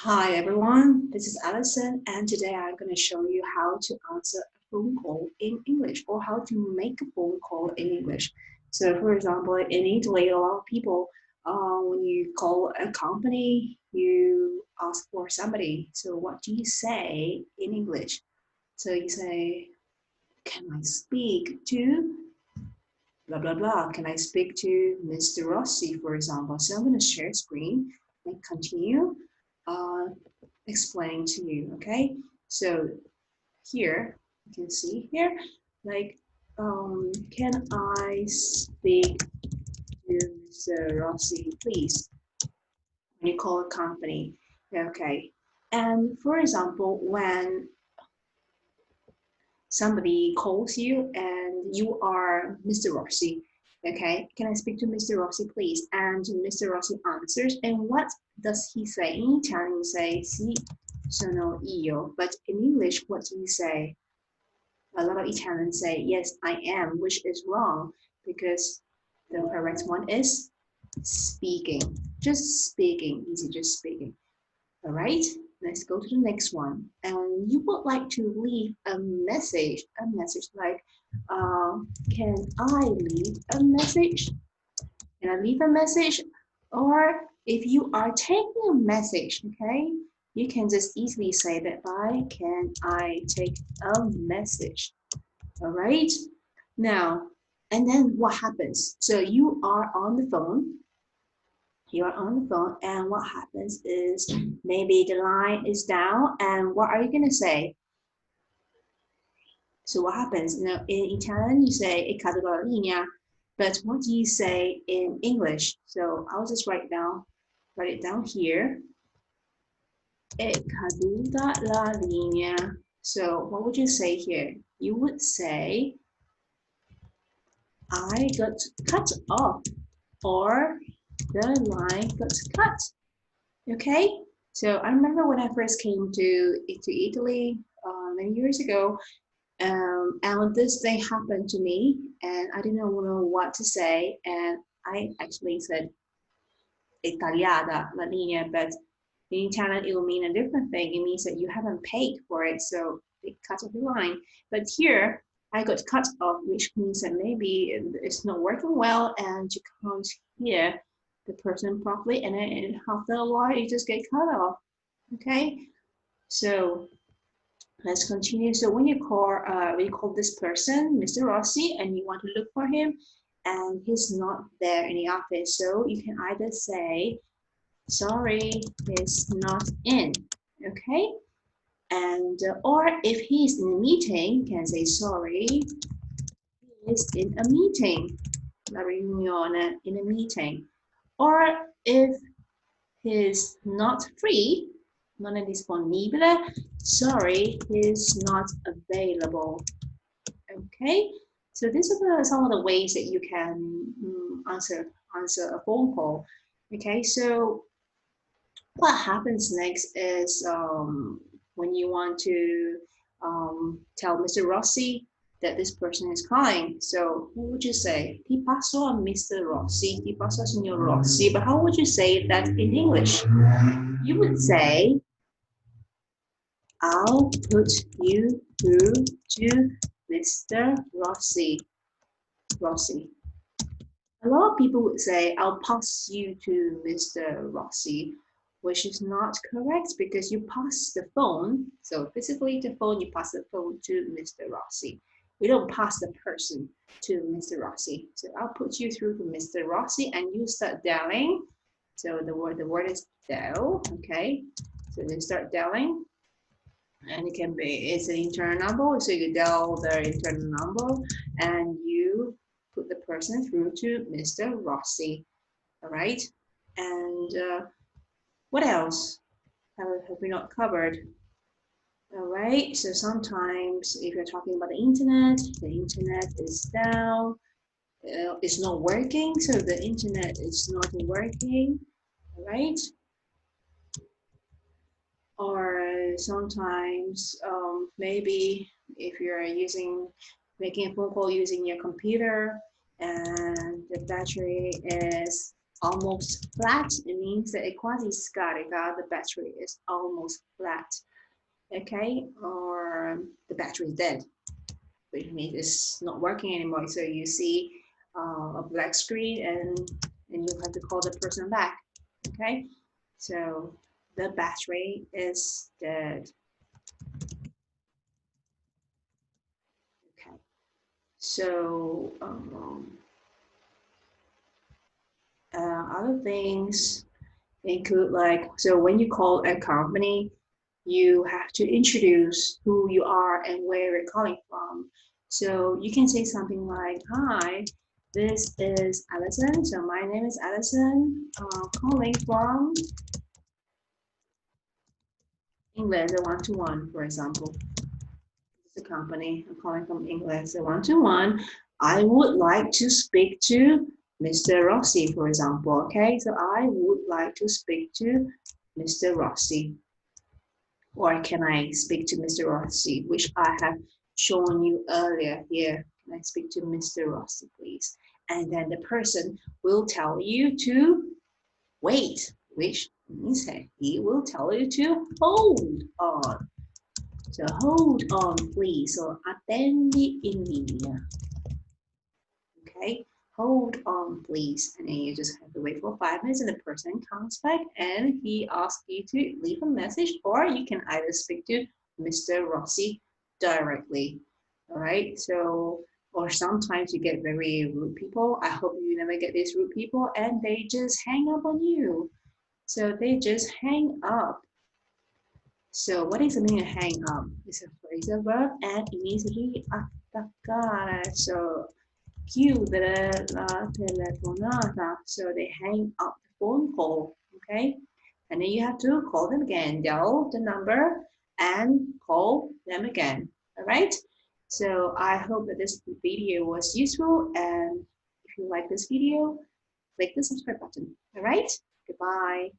Hi everyone, this is Alison, and today I'm going to show you how to answer a phone call in English or how to make a phone call in English. So, for example, in Italy, a lot of people, when you call a company, you ask for somebody. So, what do you say in English? So, you say, can I speak to blah blah blah? Can I speak to Mr. Rossi, for example? So, I'm going to share screen and continue. Uh, explaining to you, okay? So here, you can see here, like, can I speak to Mr. Rossi, please? When you call a company, okay? And for example, when somebody calls you and you are Mr. Rossi, okay? Can I speak to Mr. Rossi, please? And Mr. Rossi answers, and what does he say? In Italian, you say, sì, sono io. But in English, what do you say? A lot of Italians say, yes, I am, which is wrong because the correct one is speaking. Just speaking, easy, just speaking. All right, let's go to the next one. And you would like to leave a message like, can I leave a message? Can I leave a message? Or if you are taking a message, okay, you can just easily say that by, can I take a message? All right. Now, and then what happens? So you are on the phone. You are on the phone, and what happens is maybe the line is down, and what are you gonna say? So what happens? Now in Italian, you say "è caduta la linea," but what do you say in English? So I'll just write it down here. È caduta la linea. So what would you say here? You would say, I got cut off, or the line got cut. Okay, so I remember when I first came to Italy many years ago, and this thing happened to me, and I didn't know what to say, and I actually said "è tagliata la linea," but in Italian it will mean a different thing. It means that you haven't paid for it, so they cut off the line. But here I got cut off, which means that maybe it's not working well, and you can't hear the person properly, and then after a while you just get cut off. Okay, so let's continue. So when you call this person Mr. Rossi, and you want to look for him, and he's not there in the office, so you can either say, sorry, he's not in. Okay, and or if he's in a meeting, you can say, sorry, he is in a meeting. La riunione, in a meeting. Or if he's not free, non è disponibile, sorry, he's not available. Okay, so these are some of the ways that you can answer a phone call. Okay, so what happens next is when you want to tell Mr. Rossi that this person is calling. So what would you say? Ti passo a Mr. Rossi, ti passo a Signor Rossi. But how would you say that in English? You would say, I'll put you through to Mr. Rossi. Rossi. A lot of people would say, I'll pass you to Mr. Rossi, which is not correct because you pass the phone. So physically the phone, you pass the phone to Mr. Rossi. We don't pass the person to Mr. Rossi. So I'll put you through to Mr. Rossi and you start dialing. So the word is dial, okay? So you start dialing, and it can be, it's an internal number, so you dial the internal number and you put the person through to Mr. Rossi. All right, and what else have we not covered? All right, so sometimes if you're talking about the internet is down, it's not working, so the internet is not working. All right, or sometimes maybe if you're making a phone call using your computer and the battery is almost flat, it means that è quasi scarica, the battery is almost flat. Okay, or the battery is dead, which means it's not working anymore. So you see a black screen and you have to call the person back. Okay, so the battery is dead. Okay, so other things include like, so when you call a company, you have to introduce who you are and where you're calling from. So you can say something like, hi, this is Alison. So my name is Alison, calling from England, the one-to-one, for example. It's a company, I'm calling from England, the one-to-one. I would like to speak to Mr. Rossi, for example, okay? So I would like to speak to Mr. Rossi. Or can I speak to Mr. Rossi, which I have shown you earlier here. Can I speak to Mr. Rossi, please? And then the person will tell you to wait, which means that he will tell you to hold on. So hold on, please. So attendi in linea. Okay, hold on, please. And then you just have to wait for 5 minutes and the person comes back and he asks you to leave a message, or you can either speak to Mr. Rossi directly. All right, so, or sometimes you get very rude people. I hope you never get these rude people and they just hang up on you. So they just hang up. So what is the meaning of hang up? It's a phrasal verb and it means riattaccare. So chiudere la telefonata. So they hang up the phone call, okay? And then you have to call them again, dial the number and call them again, all right? So I hope that this video was useful, and if you like this video, click the subscribe button, all right? Goodbye.